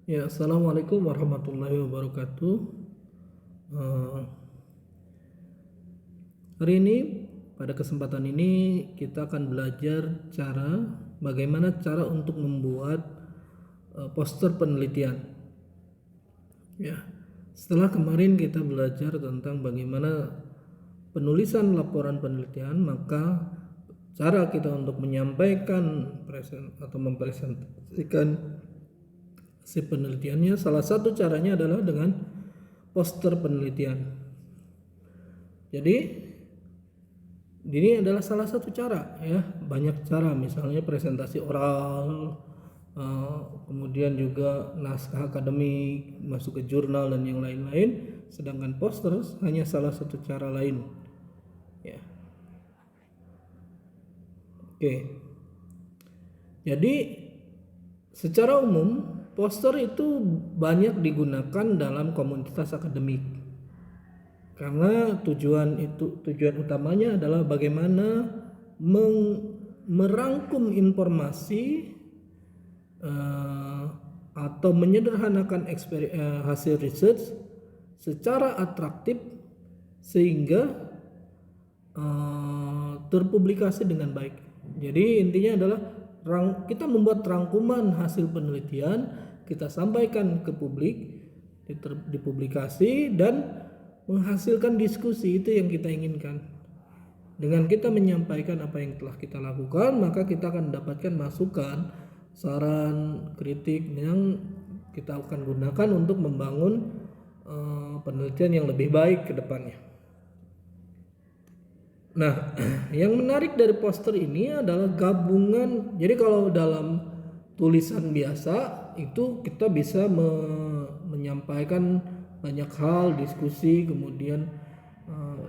Ya, assalamualaikum warahmatullahi wabarakatuh. Eh, Hari ini, pada kesempatan ini kita akan belajar bagaimana cara untuk membuat poster penelitian. Ya, setelah kemarin kita belajar tentang bagaimana penulisan laporan penelitian, maka cara kita untuk menyampaikan atau mempresentasikan hasil penelitiannya, salah satu caranya adalah dengan poster penelitian. Jadi ini adalah salah satu cara, ya, banyak cara, misalnya presentasi oral, kemudian juga naskah akademik, masuk ke jurnal dan yang lain-lain. Sedangkan poster hanya salah satu cara lain, ya. Oke, jadi secara umum poster itu banyak digunakan dalam komunitas akademik karena tujuan utamanya adalah bagaimana merangkum informasi atau menyederhanakan hasil research secara atraktif sehingga terpublikasi dengan baik. Jadi intinya adalah kita membuat rangkuman hasil penelitian, kita sampaikan ke publik, dipublikasi dan menghasilkan diskusi. Itu yang kita inginkan. Dengan kita menyampaikan apa yang telah kita lakukan, maka kita akan mendapatkan masukan, saran, kritik yang kita akan gunakan untuk membangun penelitian yang lebih baik ke depannya. Nah, yang menarik dari poster ini adalah gabungan. Jadi kalau dalam tulisan biasa itu kita bisa menyampaikan banyak hal, diskusi, kemudian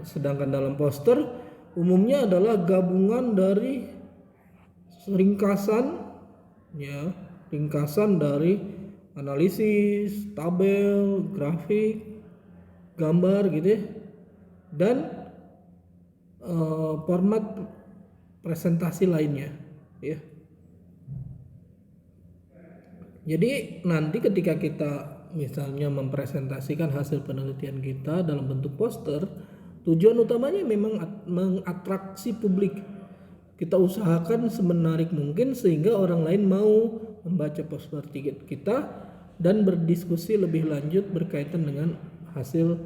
sedangkan dalam poster umumnya adalah gabungan dari ringkasan, ya, ringkasan dari analisis, tabel, grafik, gambar gitu ya, dan format presentasi lainnya, ya. Jadi nanti ketika kita misalnya mempresentasikan hasil penelitian kita dalam bentuk poster, tujuan utamanya memang mengatraksi publik. Kita usahakan semenarik mungkin sehingga orang lain mau membaca poster kita dan berdiskusi lebih lanjut berkaitan dengan hasil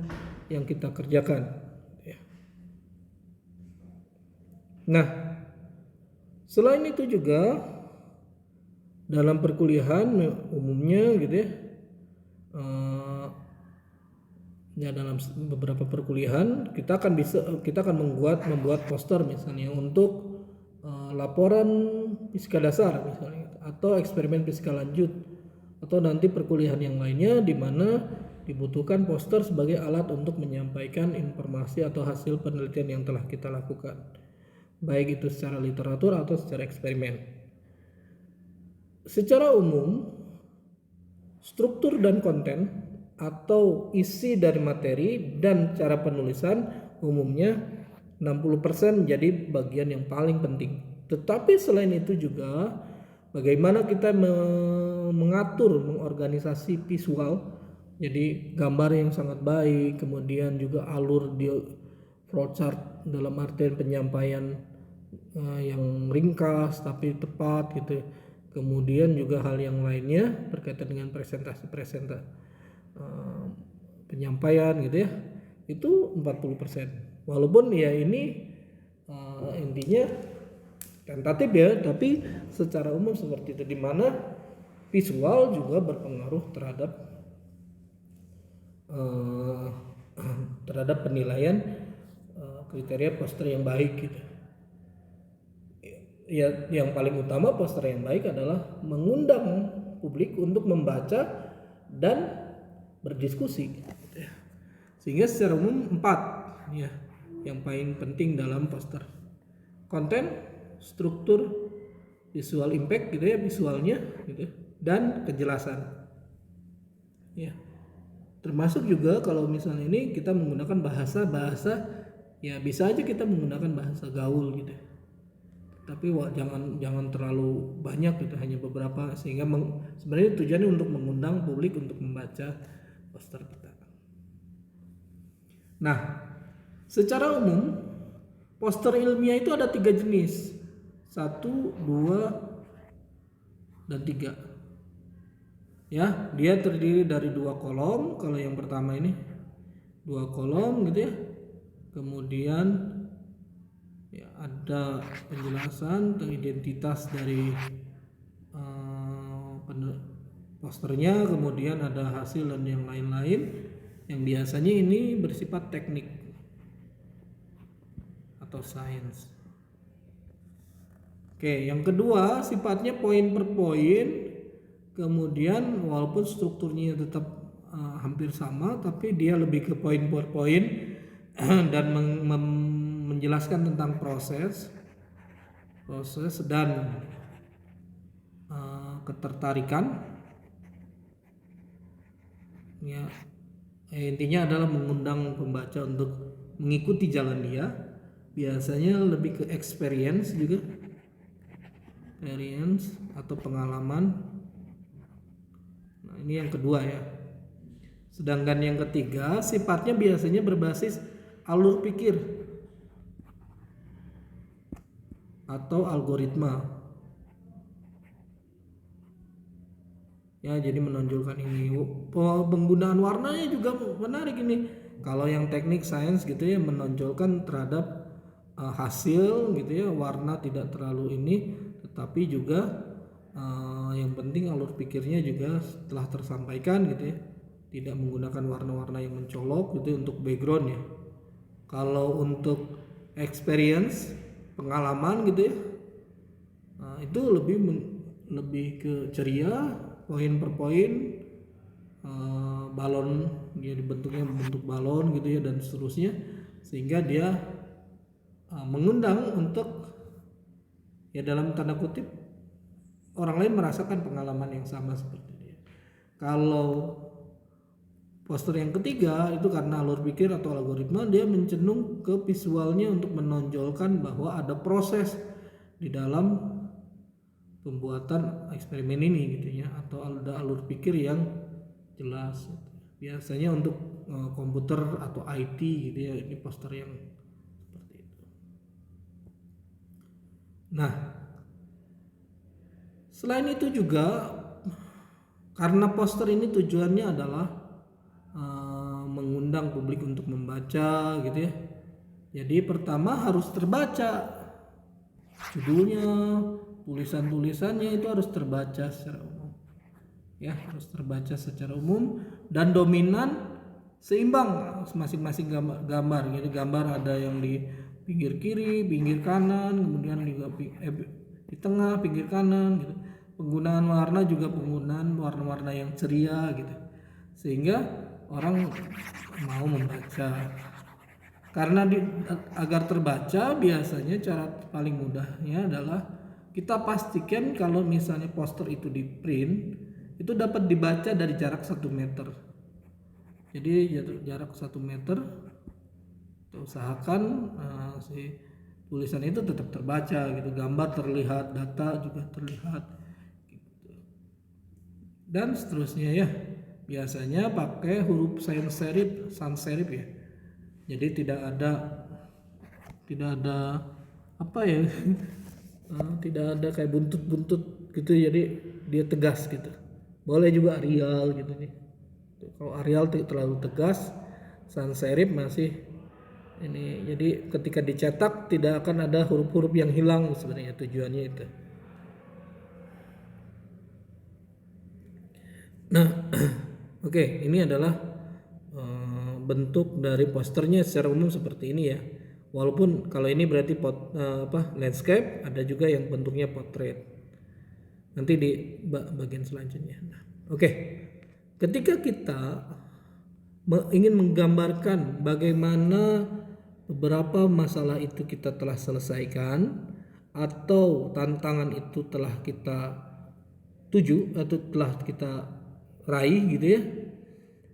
yang kita kerjakan. Nah, selain itu juga dalam perkuliahan umumnya gitu ya, dalam beberapa perkuliahan kita akan membuat poster misalnya untuk laporan fisika dasar misalnya, atau eksperimen fisika lanjut, atau nanti perkuliahan yang lainnya di mana dibutuhkan poster sebagai alat untuk menyampaikan informasi atau hasil penelitian yang telah kita lakukan, baik itu secara literatur atau secara eksperimen. Secara umum, struktur dan konten atau isi dari materi dan cara penulisan umumnya 60% menjadi bagian yang paling penting. Tetapi selain itu juga bagaimana kita mengorganisasi visual, jadi gambar yang sangat baik, kemudian juga alur di flowchart dalam artian penyampaian yang ringkas tapi tepat gitu. Kemudian juga hal yang lainnya berkaitan dengan presentasi penyampaian gitu ya, itu 40%. Walaupun ya ini intinya tentatif ya, tapi secara umum seperti itu, dimana visual juga berpengaruh terhadap penilaian kriteria poster yang baik gitu. Ya, yang paling utama poster yang baik adalah mengundang publik untuk membaca dan berdiskusi gitu ya. Sehingga secara umum 4 ya yang paling penting dalam poster: konten, struktur, visual impact gitu ya, visualnya gitu, dan kejelasan ya. Termasuk juga kalau misalnya ini kita menggunakan bahasa ya bisa aja kita menggunakan bahasa gaul gitu. tapi jangan terlalu banyak gitu, hanya beberapa, sehingga sebenarnya tujuannya untuk mengundang publik untuk membaca poster kita. Nah, secara umum poster ilmiah itu ada 3 jenis, 1, 2, dan 3. Ya, dia terdiri dari 2 kolom. Kalau yang pertama ini 2 kolom gitu ya. Kemudian ya, ada penjelasan tentang identitas dari posternya, kemudian ada hasil dan yang lain-lain, yang biasanya ini bersifat teknik atau sains. Oke, yang kedua sifatnya poin per poin, kemudian walaupun strukturnya tetap hampir sama, tapi dia lebih ke poin per poin dan menjelaskan tentang proses dan ketertarikan. Ya, intinya adalah mengundang pembaca untuk mengikuti jalan dia. Biasanya lebih ke experience juga. Experience atau pengalaman. Nah, ini yang kedua ya. Sedangkan yang ketiga sifatnya biasanya berbasis alur pikir atau algoritma. Ya, jadi menonjolkan ini. Penggunaan warnanya juga menarik ini. Kalau yang teknik sains gitu ya, menonjolkan terhadap hasil gitu ya, warna tidak terlalu ini, tetapi juga yang penting alur pikirnya juga telah tersampaikan gitu ya, tidak menggunakan warna-warna yang mencolok gitu ya, untuk background ya. Kalau untuk experience, pengalaman gitu ya, itu lebih ke ceria, poin per poin, balon, dia dibentuknya bentuk balon gitu ya, dan seterusnya, sehingga dia mengundang untuk ya dalam tanda kutip orang lain merasakan pengalaman yang sama seperti dia. Kalau poster yang ketiga itu karena alur pikir atau algoritma, dia mencenderung ke visualnya untuk menonjolkan bahwa ada proses di dalam pembuatan eksperimen ini gitu ya, atau ada alur pikir yang jelas. Biasanya untuk komputer atau IT gitu ya, ini poster yang seperti itu. Nah, selain itu juga karena poster ini tujuannya adalah mengundang publik untuk membaca gitu ya. Jadi pertama harus terbaca judulnya, tulisan-tulisannya itu harus terbaca secara umum. Ya, harus terbaca secara umum dan dominan seimbang masing-masing gambar gitu. Gambar ada yang di pinggir kiri, pinggir kanan, kemudian juga di tengah, pinggir kanan gitu. Penggunaan warna juga penggunaan warna-warna yang ceria gitu, sehingga orang mau membaca. Karena agar terbaca, biasanya cara paling mudahnya adalah kita pastikan kalau misalnya poster itu di print, itu dapat dibaca dari jarak 1 meter. Jadi jarak 1 meter, usahakan si tulisan itu tetap terbaca gitu, gambar terlihat, data juga terlihat gitu. Dan seterusnya ya. Biasanya pakai huruf sans serif ya. Jadi tidak ada apa ya? Tidak ada kayak buntut-buntut gitu, jadi dia tegas gitu. Boleh juga Arial gitu nih. Kalau Arial terlalu tegas, sans serif masih ini. Jadi ketika dicetak tidak akan ada huruf-huruf yang hilang, sebenarnya tujuannya itu. Nah, oke, ini adalah bentuk dari posternya secara umum seperti ini ya. Walaupun kalau ini berarti landscape, ada juga yang bentuknya portrait. Nanti di bagian selanjutnya. Nah, oke. Ketika kita ingin menggambarkan bagaimana beberapa masalah itu kita telah selesaikan atau tantangan itu telah kita tuju atau telah kita raih gitu ya,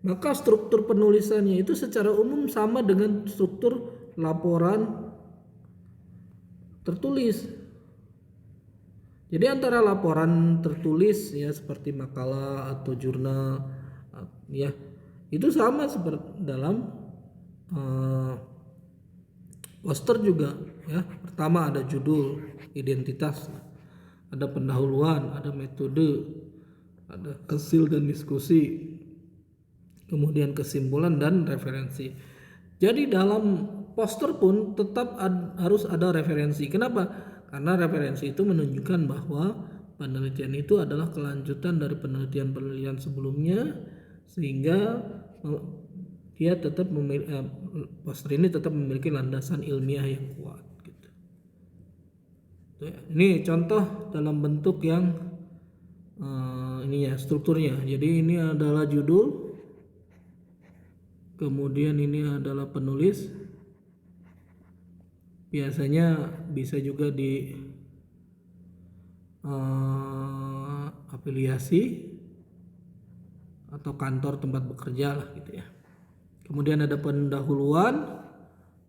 maka struktur penulisannya itu secara umum sama dengan struktur laporan tertulis. Jadi antara laporan tertulis ya seperti makalah atau jurnal ya itu sama seperti dalam poster juga ya. Pertama ada judul, identitas, ada pendahuluan, ada metode, ada hasil dan diskusi, kemudian kesimpulan dan referensi. Jadi dalam poster pun tetap harus ada referensi. Kenapa? Karena referensi itu menunjukkan bahwa penelitian itu adalah kelanjutan dari penelitian-penelitian sebelumnya, sehingga dia tetap poster ini tetap memiliki landasan ilmiah yang kuat. Gitu. Ini contoh dalam bentuk yang ini ya strukturnya. Jadi ini adalah judul, kemudian ini adalah penulis. Biasanya bisa juga di afiliasi atau kantor tempat bekerja lah gitu ya. Kemudian ada pendahuluan,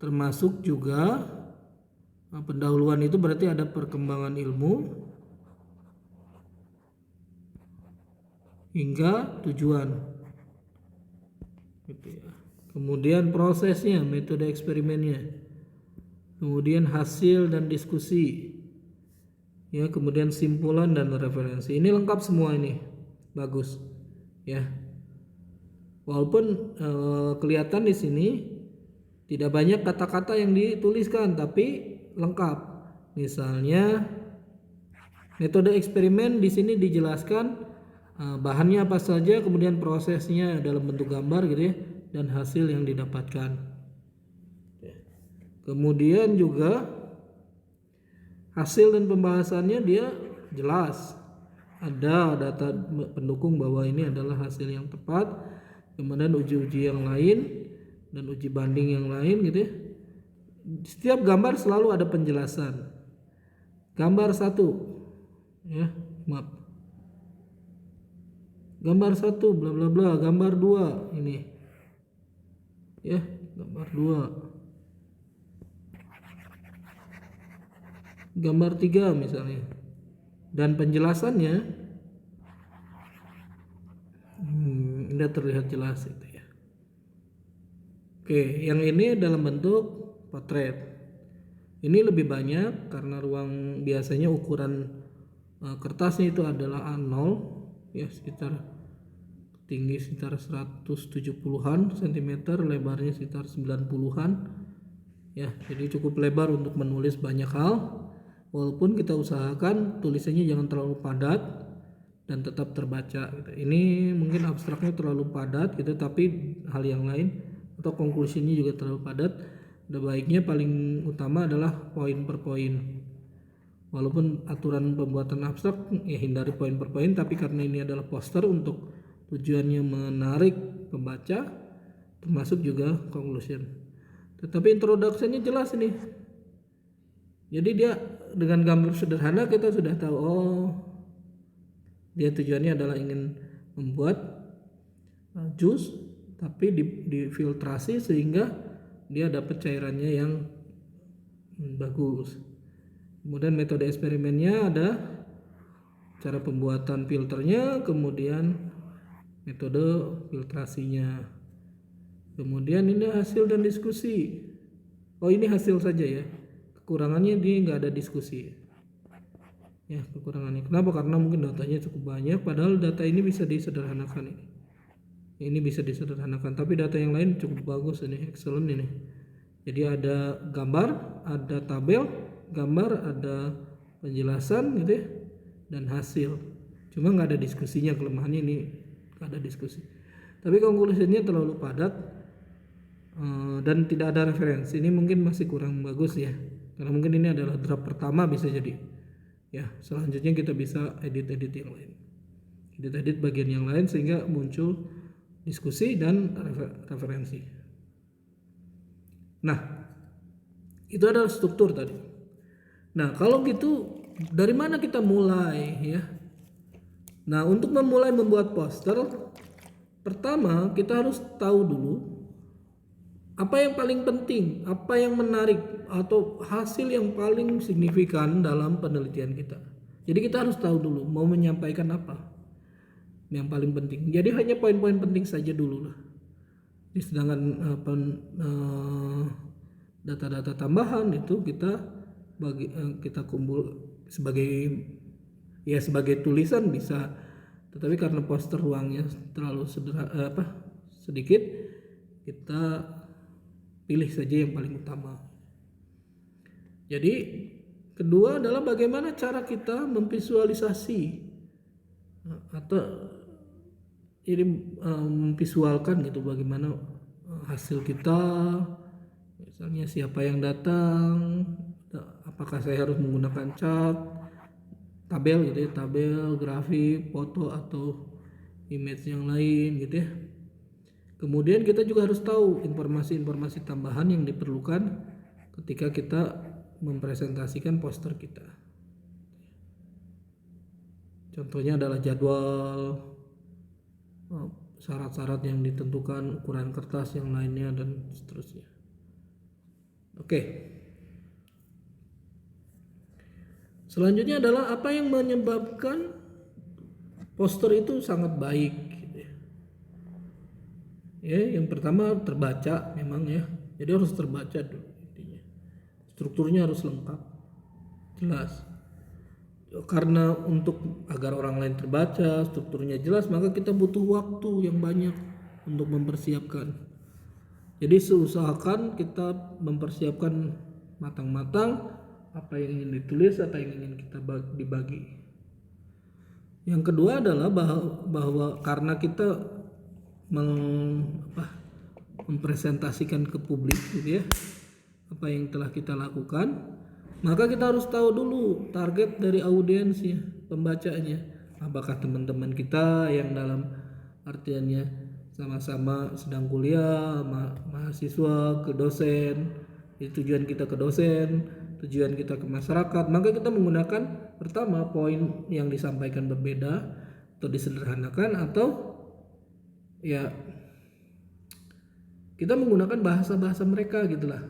termasuk juga pendahuluan itu berarti ada perkembangan ilmu hingga tujuan gitu ya. Kemudian prosesnya, metode eksperimennya, kemudian hasil dan diskusi ya, kemudian simpulan dan referensi. Ini lengkap semua, ini bagus ya. Walaupun kelihatan di sini tidak banyak kata-kata yang dituliskan, tapi lengkap. Misalnya metode eksperimen di sini dijelaskan bahannya apa saja, kemudian prosesnya dalam bentuk gambar gitu ya, dan hasil yang didapatkan. Kemudian juga hasil dan pembahasannya dia jelas. Ada data pendukung bahwa ini adalah hasil yang tepat. Kemudian uji-uji yang lain dan uji banding yang lain gitu ya. Setiap gambar selalu ada penjelasan. Gambar 1 ya, maaf. Gambar 1 bla bla bla, gambar 2 ini. Ya, gambar 2. Gambar 3 misalnya, dan penjelasannya ini terlihat jelas itu ya. Oke, yang ini dalam bentuk potret. Ini lebih banyak karena ruang biasanya ukuran kertasnya itu adalah A0 ya, sekitar tinggi sekitar 170-an cm, lebarnya sekitar 90-an ya. Jadi cukup lebar untuk menulis banyak hal. Walaupun kita usahakan tulisannya jangan terlalu padat dan tetap terbaca gitu. Ini mungkin abstraknya terlalu padat gitu, tapi hal yang lain atau konklusinya juga terlalu padat. Ada baiknya paling utama adalah poin per poin. Walaupun aturan pembuatan abstrak ya hindari poin per poin, tapi karena ini adalah poster untuk tujuannya menarik pembaca, termasuk juga conclusion. Tetapi introduction-nya jelas ini. Jadi dia dengan gambar sederhana kita sudah tahu, oh dia tujuannya adalah ingin membuat jus, tapi difiltrasi sehingga dia dapat cairannya yang bagus. Kemudian metode eksperimennya ada, cara pembuatan filternya, kemudian metode filtrasinya. Kemudian ini hasil dan diskusi. Oh ini hasil saja ya. Kekurangannya dia nggak ada diskusi ya, kekurangannya kenapa? Karena mungkin datanya cukup banyak, padahal data ini bisa disederhanakan. Ini bisa disederhanakan, tapi data yang lain cukup bagus ini, excellent ini. Jadi ada gambar, ada tabel gambar, ada penjelasan gitu ya, dan hasil. Cuma nggak ada diskusinya, kelemahannya ini nggak ada diskusi. Tapi konklusinya terlalu padat dan tidak ada referensi. Ini mungkin masih kurang bagus ya. Karena mungkin ini adalah draft pertama, bisa jadi ya. Selanjutnya kita bisa edit yang lain, edit bagian yang lain sehingga muncul diskusi dan referensi. Nah itu adalah struktur tadi. Nah kalau gitu dari mana kita mulai ya? Nah untuk memulai membuat poster, pertama kita harus tahu dulu apa yang paling penting, apa yang menarik, atau hasil yang paling signifikan dalam penelitian kita. Jadi kita harus tahu dulu mau menyampaikan apa yang paling penting. Jadi hanya poin-poin penting saja dulu lah. Sedangkan data-data tambahan itu kita kumpul sebagai tulisan bisa, tetapi karena poster ruangnya terlalu sedikit, kita pilih saja yang paling utama. Jadi kedua adalah bagaimana cara kita memvisualisasi atau jadi memvisualkan gitu bagaimana hasil kita, misalnya siapa yang datang, apakah saya harus menggunakan chart, tabel gitu ya, tabel, grafik, foto atau image yang lain gitu ya. Kemudian kita juga harus tahu informasi-informasi tambahan yang diperlukan ketika kita mempresentasikan poster kita. Contohnya adalah jadwal, syarat-syarat yang ditentukan, ukuran kertas yang lainnya dan seterusnya. Oke. Selanjutnya adalah apa yang menyebabkan poster itu sangat baik gitu ya. Yang pertama terbaca memang ya. Jadi harus terbaca dulu intinya. Strukturnya harus lengkap, jelas. Karena agar orang lain terbaca, strukturnya jelas, maka kita butuh waktu yang banyak untuk mempersiapkan. Jadi seusahakan kita mempersiapkan matang-matang apa yang ingin ditulis, apa yang ingin kita dibagi. Yang kedua adalah bahwa karena kita mempresentasikan ke publik gitu ya, apa yang telah kita lakukan, maka kita harus tahu dulu target dari audiensnya, pembacanya. Apakah teman-teman kita yang dalam artiannya sama-sama sedang kuliah, mahasiswa ke dosen, tujuan kita ke dosen, tujuan kita ke masyarakat, maka kita menggunakan pertama poin yang disampaikan berbeda atau disederhanakan, atau ya kita menggunakan bahasa-bahasa mereka gitulah.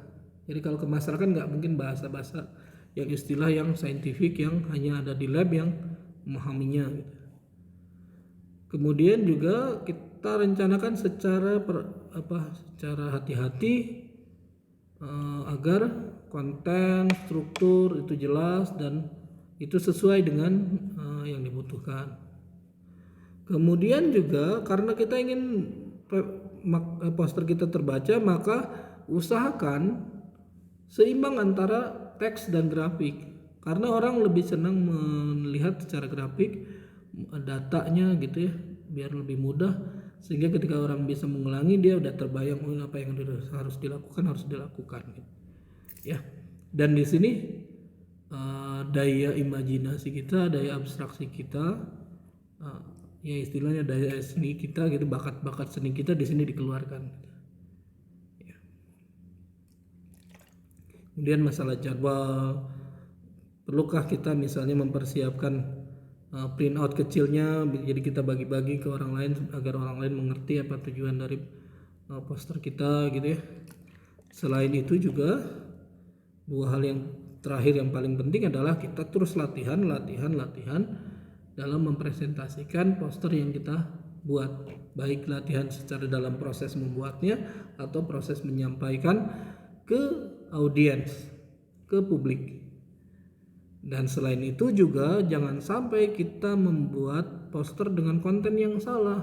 Jadi kalau ke masyarakat nggak mungkin bahasa-bahasa yang istilah yang saintifik yang hanya ada di lab yang memahaminya gitu. Kemudian juga kita rencanakan secara hati-hati agar konten, struktur itu jelas dan itu sesuai dengan yang dibutuhkan. Kemudian juga karena kita ingin poster kita terbaca, maka usahakan seimbang antara teks dan grafik. Karena orang lebih senang melihat secara grafik datanya gitu ya, biar lebih mudah, sehingga ketika orang bisa mengulangi dia udah terbayang apa yang harus dilakukan gitu. Ya. Dan di sini daya imajinasi kita, daya abstraksi kita, ya istilahnya daya seni kita gitu, bakat-bakat seni kita di sini dikeluarkan. Ya. Kemudian masalah jadwal, perlukah kita misalnya mempersiapkan print out kecilnya, jadi kita bagi-bagi ke orang lain agar orang lain mengerti apa tujuan dari poster kita gitu ya. Selain itu juga dua hal yang terakhir yang paling penting adalah kita terus latihan dalam mempresentasikan poster yang kita buat, baik latihan secara dalam proses membuatnya atau proses menyampaikan ke audiens, ke publik. Dan selain itu juga jangan sampai kita membuat poster dengan konten yang salah.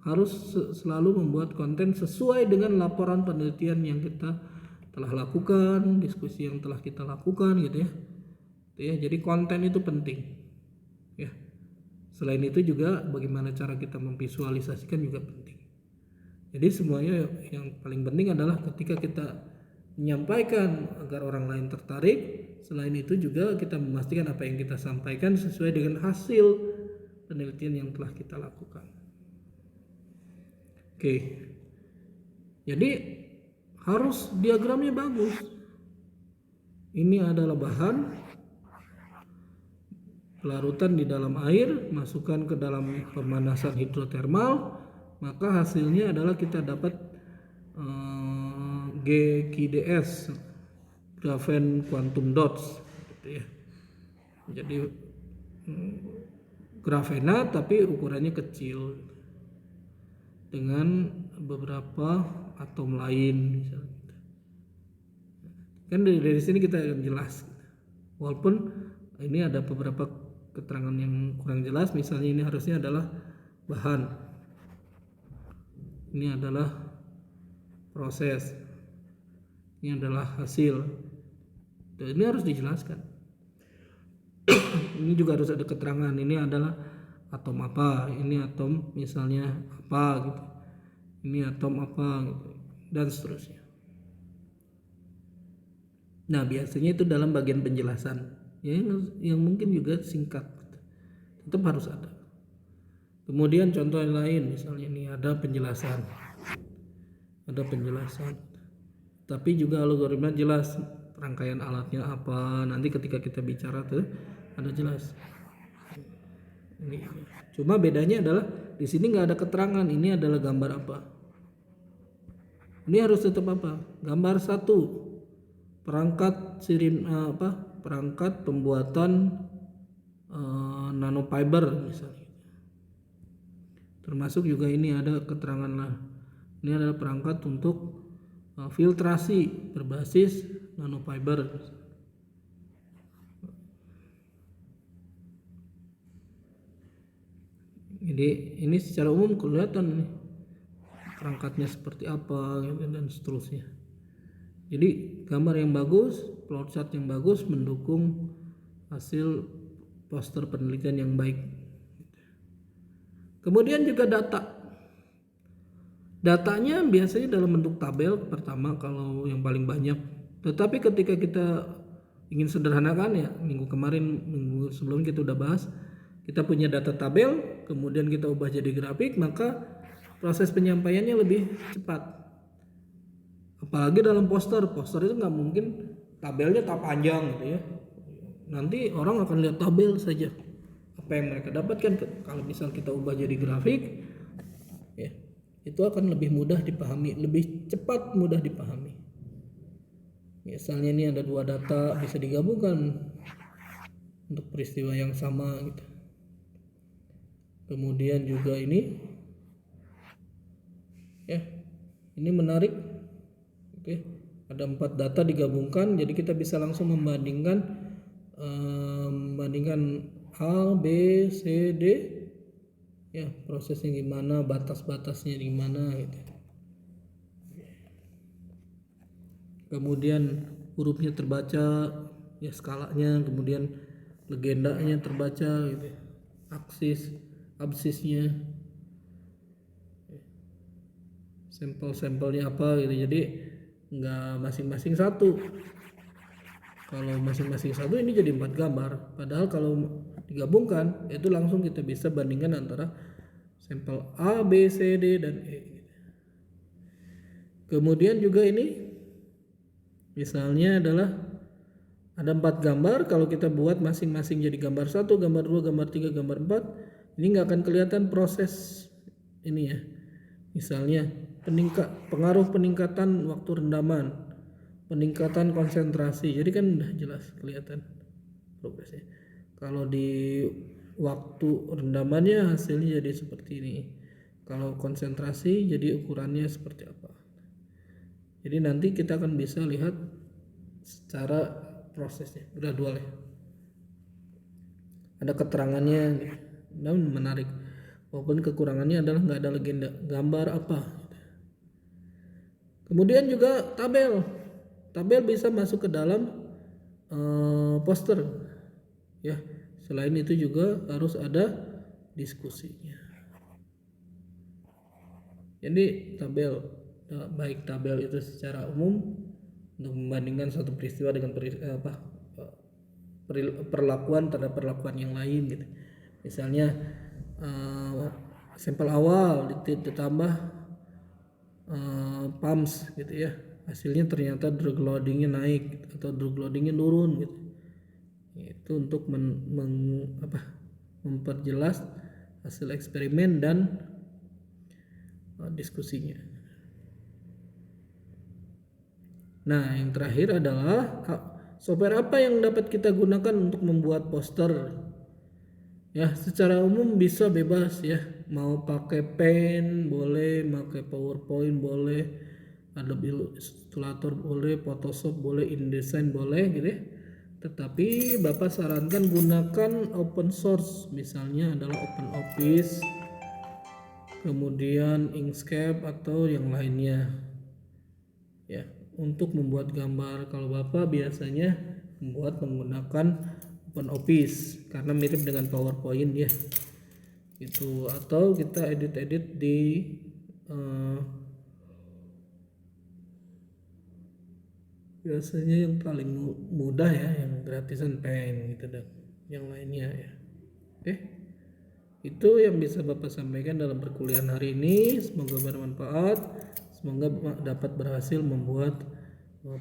Harus selalu membuat konten sesuai dengan laporan penelitian yang kita telah lakukan, diskusi yang telah kita lakukan gitu ya. Jadi konten itu penting. Ya. Selain itu juga bagaimana cara kita memvisualisasikan juga penting. Jadi semuanya yang paling penting adalah ketika kita menyampaikan agar orang lain tertarik. Selain itu juga kita memastikan apa yang kita sampaikan sesuai dengan hasil penelitian yang telah kita lakukan. Oke. Jadi harus diagramnya bagus. Ini adalah bahan pelarutan di dalam air, masukkan ke dalam pemanasan hidrotermal, maka hasilnya adalah kita dapat GQDS, graphene quantum dots gitu ya. Jadi grafena tapi ukurannya kecil dengan beberapa atom lain misalnya. Kan dari sini kita jelas. Walaupun ini ada beberapa keterangan yang kurang jelas, misalnya ini harusnya adalah bahan, ini adalah proses, ini adalah hasil. Dan ini harus dijelaskan. Ini juga harus ada keterangan, ini adalah atom apa, ini atom misalnya apa gitu, ini atom apa gitu, dan seterusnya. Nah biasanya itu dalam bagian penjelasan yang mungkin juga singkat, tetap harus ada. Kemudian contoh yang lain, misalnya ini ada penjelasan, tapi juga algoritma jelas rangkaian alatnya apa, nanti ketika kita bicara tuh ada jelas. Ini. Cuma bedanya adalah di sini nggak ada keterangan ini adalah gambar apa. Ini harus tetap apa? Gambar 1, perangkat pembuatan nanofiber misalnya. Termasuk juga ini ada keterangan lah. Ini adalah perangkat untuk filtrasi berbasis nanofiber. Jadi ini secara umum kelihatan nih perangkatnya seperti apa gitu, dan seterusnya. Jadi gambar yang bagus, flowchart yang bagus mendukung hasil poster penelitian yang baik. Kemudian juga datanya biasanya dalam bentuk tabel pertama kalau yang paling banyak. Tetapi ketika kita ingin sederhanakan ya, minggu sebelum kita udah bahas, kita punya data tabel, kemudian kita ubah jadi grafik, maka proses penyampaiannya lebih cepat. Apalagi dalam poster itu nggak mungkin tabelnya tak panjang gitu ya. Nanti orang akan lihat tabel saja. Apa yang mereka dapatkan, kalau misal kita ubah jadi grafik, ya itu akan lebih mudah dipahami, lebih cepat mudah dipahami. Misalnya ini ada 2 data bisa digabungkan untuk peristiwa yang sama gitu. Kemudian juga ini ya, ini menarik. Oke, ada 4 data digabungkan, jadi kita bisa langsung membandingkan A, B, C, D. Ya, prosesnya gimana, batas-batasnya gimana gitu. Kemudian hurufnya terbaca, ya skalanya, kemudian legendanya terbaca gitu. Absisnya, sampel-sampelnya apa gitu. Jadi nggak masing-masing satu. Kalau masing-masing satu ini jadi 4 gambar. Padahal kalau digabungkan itu langsung kita bisa bandingkan antara sampel A, B, C, D, dan E. Kemudian juga ini misalnya adalah ada 4 gambar. Kalau kita buat masing-masing jadi gambar 1, gambar 2, gambar 3, gambar 4, ini nggak akan kelihatan proses ini ya. Misalnya pengaruh peningkatan waktu rendaman, peningkatan konsentrasi, jadi kan udah jelas kelihatan progresnya. Kalau di waktu rendamannya hasilnya jadi seperti ini, kalau konsentrasi jadi ukurannya seperti apa. Jadi nanti kita akan bisa lihat secara prosesnya gradual ya, ada keterangannya, namun menarik. Walaupun kekurangannya adalah nggak ada legenda gambar apa. Kemudian juga tabel bisa masuk ke dalam poster ya. Selain itu juga harus ada diskusinya. Jadi baik tabel itu secara umum untuk membandingkan suatu peristiwa dengan perlakuan terhadap perlakuan yang lain gitu. Misalnya sampel awal ditambah pumps gitu ya, hasilnya ternyata drug loadingnya naik atau drug loadingnya turun gitu. Itu untuk memperjelas hasil eksperimen dan diskusinya. Nah, yang terakhir adalah software apa yang dapat kita gunakan untuk membuat poster. Ya, secara umum bisa bebas ya. Mau pakai pen boleh, pakai PowerPoint boleh, Adobe Illustrator boleh, Photoshop boleh, InDesign boleh gitu ya. Tetapi Bapak sarankan gunakan open source, misalnya adalah OpenOffice, kemudian Inkscape atau yang lainnya. Ya, untuk membuat gambar kalau Bapak biasanya membuat menggunakan OpenOffice karena mirip dengan PowerPoint ya. Itu atau kita edit-edit di eh, biasanya yang paling mudah ya, yang gratisan Paint gitu dan yang lainnya ya. Oke, itu yang bisa Bapak sampaikan dalam perkuliahan hari ini. Semoga bermanfaat, semoga dapat berhasil membuat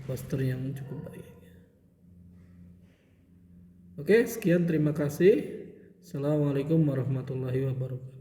poster yang cukup baik. Oke, sekian, terima kasih. Assalamualaikum warahmatullahi wabarakatuh.